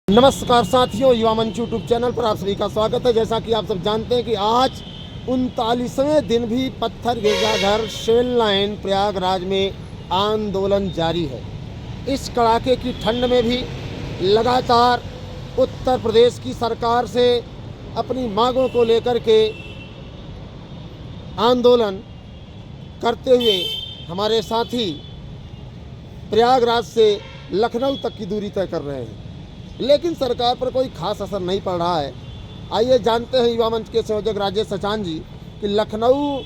नमस्कार साथियों, युवा मंच यूट्यूब चैनल पर आप सभी का स्वागत है। जैसा कि आप सब जानते हैं कि आज 39वें दिन भी पत्थर गिरजाघर शेल लाइन प्रयागराज में आंदोलन जारी है। इस कड़ाके की ठंड में भी लगातार उत्तर प्रदेश की सरकार से अपनी मांगों को लेकर के आंदोलन करते हुए हमारे साथी प्रयागराज से लखनऊ तक की दूरी तय कर रहे हैं, लेकिन सरकार पर कोई खास असर नहीं पड़ रहा है। आइए जानते हैं युवा मंच के संयोजक राजेश सचान जी कि लखनऊ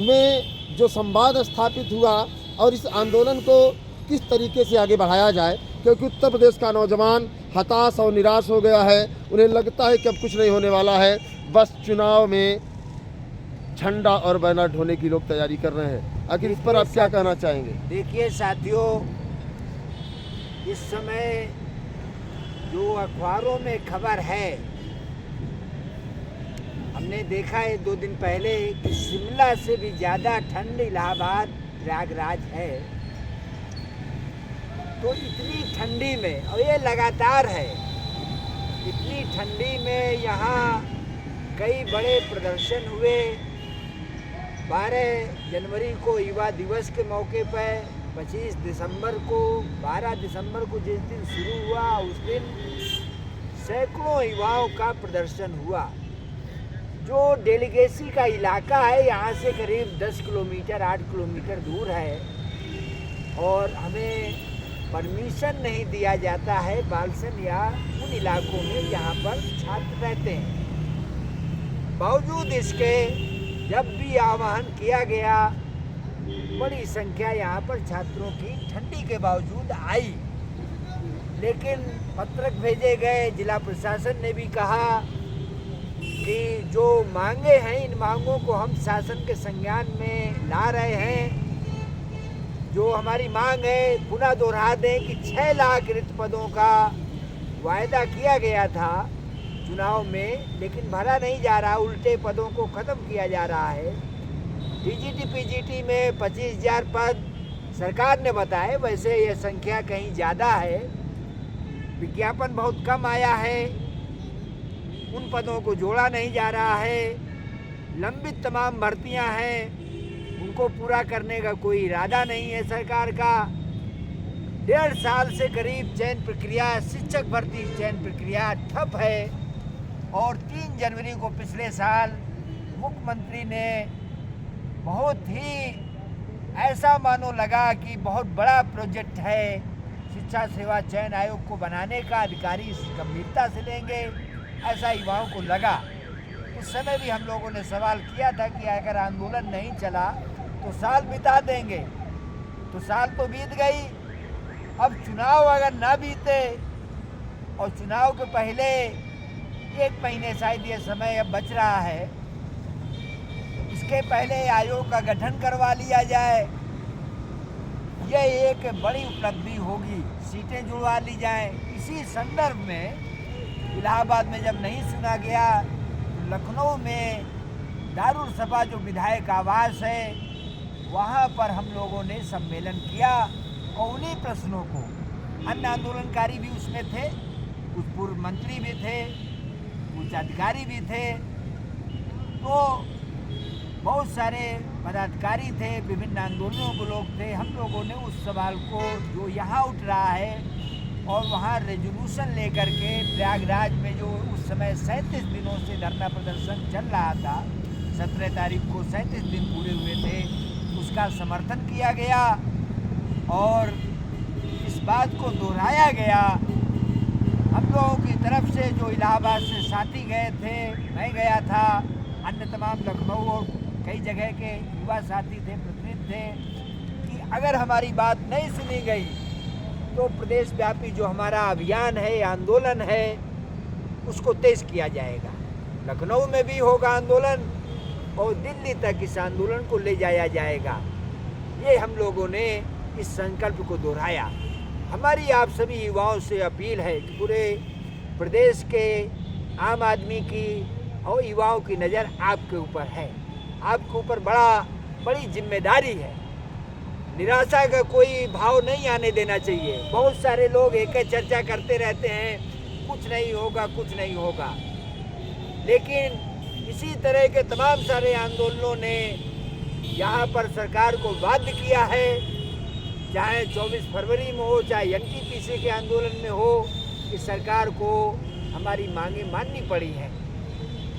में जो संवाद स्थापित हुआ और इस आंदोलन को किस तरीके से आगे बढ़ाया जाए, क्योंकि उत्तर प्रदेश का नौजवान हताश और निराश हो गया है। उन्हें लगता है कि अब कुछ नहीं होने वाला है, बस चुनाव में झंडा और बैनर ढोने की लोग तैयारी कर रहे हैं। आखिर इस पर आप क्या कहना चाहेंगे? देखिए साथियों, इस समय जो अखबारों में खबर है, हमने देखा है 2 दिन पहले कि शिमला से भी ज़्यादा ठंड इलाहाबाद प्रयागराज है। तो इतनी ठंडी में, और ये लगातार है, इतनी ठंडी में यहाँ कई बड़े प्रदर्शन हुए। 12 जनवरी को युवा दिवस के मौके पर, 25 दिसंबर को, 12 दिसंबर को जिस दिन शुरू हुआ उस दिन सैकड़ों युवाओं का प्रदर्शन हुआ। जो डेलीगेसी का इलाका है यहाँ से करीब 10 किलोमीटर 8 किलोमीटर दूर है और हमें परमिशन नहीं दिया जाता है बालसन या उन इलाकों में जहाँ पर छात्र रहते हैं। बावजूद इसके जब भी आह्वान किया गया, बड़ी संख्या यहाँ पर छात्रों की ठंडी के बावजूद आई। लेकिन पत्रक भेजे गए, जिला प्रशासन ने भी कहा कि जो मांगे हैं इन मांगों को हम शासन के संज्ञान में ला रहे हैं। जो हमारी मांग है, पुनः दोहरा दें कि 6 लाख रिक्त पदों का वायदा किया गया था चुनाव में, लेकिन भरा नहीं जा रहा, उल्टे पदों को ख़त्म किया जा रहा है। टीजीटी पीजीटी में 25,000 पद सरकार ने बताए, वैसे ये संख्या कहीं ज़्यादा है। विज्ञापन बहुत कम आया है, उन पदों को जोड़ा नहीं जा रहा है। लंबित तमाम भर्तियां हैं, उनको पूरा करने का कोई इरादा नहीं है सरकार का। 1.5 साल से करीब चयन प्रक्रिया, शिक्षक भर्ती चयन प्रक्रिया ठप है। और 3 जनवरी को पिछले साल मुख्यमंत्री ने बहुत ही ऐसा मानो लगा कि बहुत बड़ा प्रोजेक्ट है, शिक्षा सेवा चयन आयोग को बनाने का, अधिकारी इस गंभीरता से लेंगे, ऐसा युवाओं को लगा। उस समय भी हम लोगों ने सवाल किया था कि अगर आंदोलन नहीं चला तो साल बिता देंगे। तो साल तो बीत गई, अब चुनाव अगर ना बीते और चुनाव के पहले 1 महीने शायद ये समय अब बच रहा है, इसके पहले आयोग का गठन करवा लिया जाए, यह एक बड़ी उपलब्धि होगी। सीटें जुड़वा ली जाएं। इसी संदर्भ में इलाहाबाद में जब नहीं सुना गया, तो लखनऊ में दारुल सफा जो विधायक आवास है, वहाँ पर हम लोगों ने सम्मेलन किया और उन्हीं प्रश्नों को, अन्य आंदोलनकारी भी उसमें थे, कुछ पूर्व मंत्री भी थे, कुछ अधिकारी भी थे, तो बहुत सारे पदाधिकारी थे, विभिन्न आंदोलनों के लोग थे। हम लोगों ने उस सवाल को जो यहाँ उठ रहा है और वहाँ रेजोल्यूशन लेकर के प्रयागराज में जो उस समय 37 दिनों से धरना प्रदर्शन चल रहा था, 17 तारीख को 37 दिन पूरे हुए थे, उसका समर्थन किया गया और इस बात को दोहराया गया। हम लोगों की तरफ से जो इलाहाबाद से साथी गए थे, मैं गया था, अन्य तमाम लखनऊ और कई जगह के युवा साथी थे, प्रतिनिधि थे, कि अगर हमारी बात नहीं सुनी गई तो प्रदेश व्यापी जो हमारा अभियान है, आंदोलन है, उसको तेज किया जाएगा। लखनऊ में भी होगा आंदोलन और दिल्ली तक इस आंदोलन को ले जाया जाएगा। ये हम लोगों ने इस संकल्प को दोहराया। हमारी आप सभी युवाओं से अपील है कि पूरे प्रदेश के आम आदमी की और युवाओं की नज़र आपके ऊपर है, आपके ऊपर बड़ी जिम्मेदारी है। निराशा का कोई भाव नहीं आने देना चाहिए। बहुत सारे लोग एक चर्चा करते रहते हैं, कुछ नहीं होगा, कुछ नहीं होगा। लेकिन इसी तरह के तमाम सारे आंदोलनों ने यहाँ पर सरकार को बाध्य किया है, चाहे 24 फरवरी में हो, चाहे एनटीपीसी के आंदोलन में हो, कि सरकार को हमारी मांगें माननी पड़ी हैं।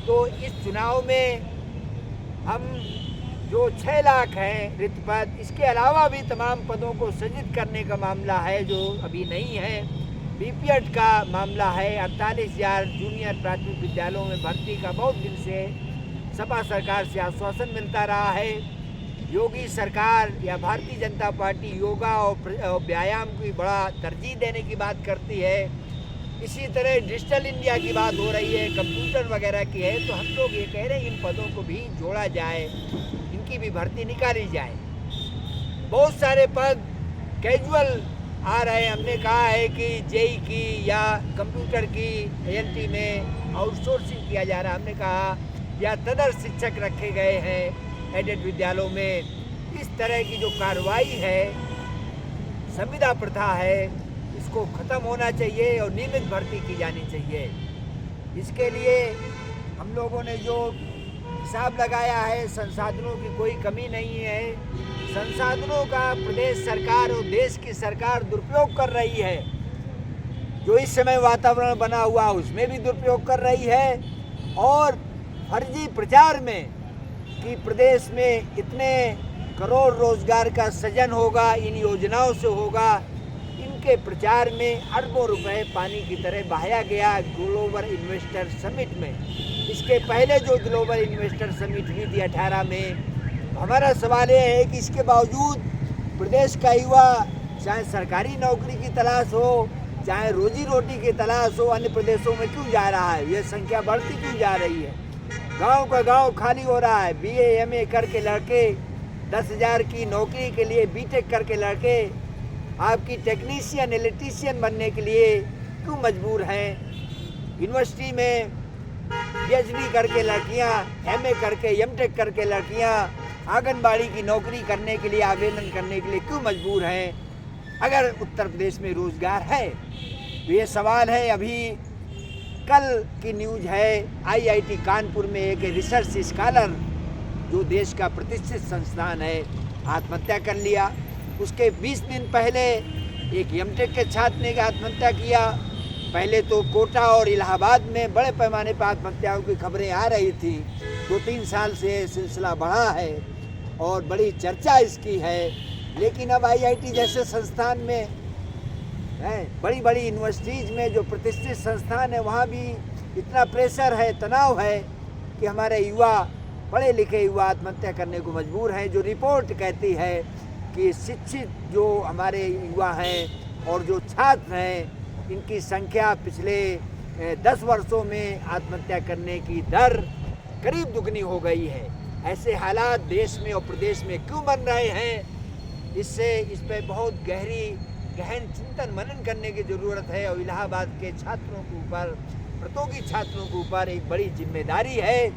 तो इस चुनाव में हम जो 6 लाख हैं रिक्त पद, इसके अलावा भी तमाम पदों को सृजित करने का मामला है जो अभी नहीं है। बीपीएड का मामला है, 48,000 जूनियर प्राथमिक विद्यालयों में भर्ती का बहुत दिन से सपा सरकार से आश्वासन मिलता रहा है। योगी सरकार या भारतीय जनता पार्टी योगा और व्यायाम को बड़ा तरजीह देने की बात करती है। इसी तरह डिजिटल इंडिया की बात हो रही है, कंप्यूटर वगैरह की है। तो हम लोग ये कह रहे हैं इन पदों को भी जोड़ा जाए, इनकी भी भर्ती निकाली जाए। बहुत सारे पद कैजुअल आ रहे हैं। हमने कहा है कि जेई की या कंप्यूटर की एएनटी में आउटसोर्सिंग किया जा रहा है। हमने कहा या तदर्थ शिक्षक रखे गए हैं एडेड विद्यालयों में। इस तरह की जो कार्रवाई है, संविदा प्रथा है, इसको ख़त्म होना चाहिए और नियमित भर्ती की जानी चाहिए। इसके लिए हम लोगों ने जो हिसाब लगाया है, संसाधनों की कोई कमी नहीं है। संसाधनों का प्रदेश सरकार और देश की सरकार दुरुपयोग कर रही है। जो इस समय वातावरण बना हुआ उसमें भी दुरुपयोग कर रही है, और फर्जी प्रचार में कि प्रदेश में इतने करोड़ रोजगार का सृजन होगा, इन योजनाओं से होगा, इनके प्रचार में अरबों रुपए पानी की तरह बहाया गया ग्लोबल इन्वेस्टर समिट में। इसके पहले जो ग्लोबल इन्वेस्टर समिट हुई थी 18 में, हमारा सवाल ये है कि इसके बावजूद प्रदेश का युवा चाहे सरकारी नौकरी की तलाश हो, चाहे रोजी रोटी की तलाश हो, अन्य प्रदेशों में क्यों जा रहा है? ये संख्या बढ़ती क्यों जा रही है? गांव का गांव खाली हो रहा है। बीए एमए करके लड़के 10,000 की नौकरी के लिए, बीटेक करके लड़के आपकी टेक्नीशियन इलेक्ट्रीशियन बनने के लिए क्यों मजबूर हैं? यूनिवर्सिटी में पीएचडी करके लड़कियां, एमए करके एमटेक करके लड़कियां आंगनबाड़ी की नौकरी करने के लिए आवेदन करने के लिए क्यों मजबूर हैं? अगर उत्तर प्रदेश में रोजगार है तो ये सवाल है। अभी कल की न्यूज़ है, आईआईटी कानपुर में एक रिसर्च स्कॉलर जो देश का प्रतिष्ठित संस्थान है, आत्महत्या कर लिया। उसके 20 दिन पहले एक एमटेक के छात्र ने आत्महत्या किया। पहले तो कोटा और इलाहाबाद में बड़े पैमाने पर आत्महत्याओं की खबरें आ रही थी। 2-3 साल से सिलसिला बढ़ा है और बड़ी चर्चा इसकी है। लेकिन अब आईआईटी जैसे संस्थान में है, बड़ी बड़ी यूनिवर्सिटीज़ में जो प्रतिष्ठित संस्थान है, वहाँ भी इतना प्रेशर है, तनाव है कि हमारे युवा, पढ़े लिखे युवा आत्महत्या करने को मजबूर हैं। जो रिपोर्ट कहती है कि शिक्षित जो हमारे युवा हैं और जो छात्र हैं, इनकी संख्या पिछले 10 वर्षों में आत्महत्या करने की दर करीब दुगनी हो गई है। ऐसे हालात देश में और प्रदेश में क्यों बन रहे हैं? इस पे बहुत गहन चिंतन मनन करने की ज़रूरत है। और इलाहाबाद के छात्रों के ऊपर, प्रतियोगी छात्रों के ऊपर एक बड़ी जिम्मेदारी है।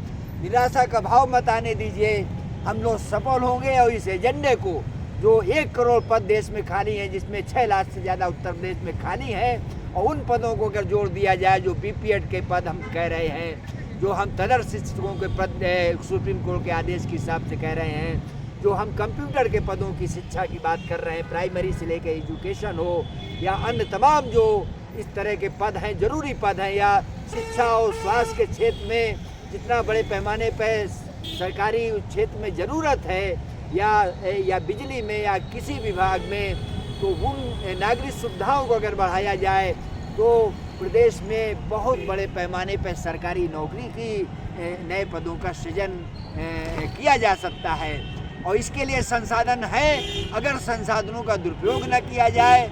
निराशा का भाव मत आने दीजिए। हम लोग सफल होंगे और इस एजेंडे को, जो 1 करोड़ पद देश में खाली हैं, जिसमें 6 लाख से ज़्यादा उत्तर प्रदेश में खाली हैं, और उन पदों को अगर जोड़ दिया जाए, जो बीपीएड के पद हम कह रहे हैं, जो हम तदर्थ शिक्षकों के पद सुप्रीम कोर्ट के आदेश के हिसाब से कह रहे हैं, जो हम कंप्यूटर के पदों की शिक्षा की बात कर रहे हैं, प्राइमरी से लेकर एजुकेशन हो या अन्य तमाम जो इस तरह के पद हैं, ज़रूरी पद हैं, या शिक्षा और स्वास्थ्य के क्षेत्र में जितना बड़े पैमाने पर सरकारी क्षेत्र में ज़रूरत है, या बिजली में या किसी विभाग में, तो उन नागरिक सुविधाओं को अगर बढ़ाया जाए तो प्रदेश में बहुत बड़े पैमाने पर सरकारी नौकरी की नए पदों का सृजन किया जा सकता है। और इसके लिए संसाधन है। अगर संसाधनों का दुरुपयोग न किया जाए,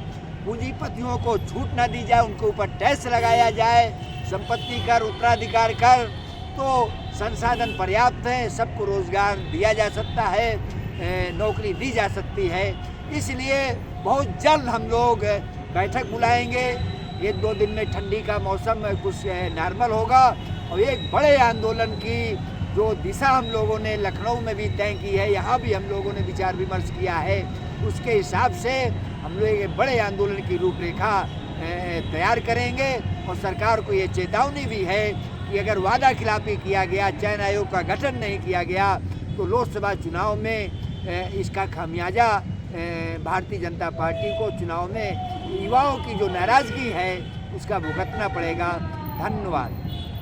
पूंजीपतियों को छूट न दी जाए, उनके ऊपर टैक्स लगाया जाए, संपत्ति कर, उत्तराधिकार कर, तो संसाधन पर्याप्त हैं, सबको रोजगार दिया जा सकता है, नौकरी दी जा सकती है। इसलिए बहुत जल्द हम लोग बैठक बुलाएंगे। 1-2 दिन में ठंडी का मौसम कुछ नॉर्मल होगा, और एक बड़े आंदोलन की जो दिशा हम लोगों ने लखनऊ में भी तय की है, यहाँ भी हम लोगों ने विचार विमर्श किया है, उसके हिसाब से हम लोग एक बड़े आंदोलन की रूपरेखा तैयार करेंगे। और सरकार को ये चेतावनी भी है कि अगर वादा खिलाफी किया गया, चयन आयोग का गठन नहीं किया गया, तो लोकसभा चुनाव में इसका खामियाजा भारतीय जनता पार्टी को चुनाव में युवाओं की जो नाराज़गी है उसका भुगतना पड़ेगा। धन्यवाद।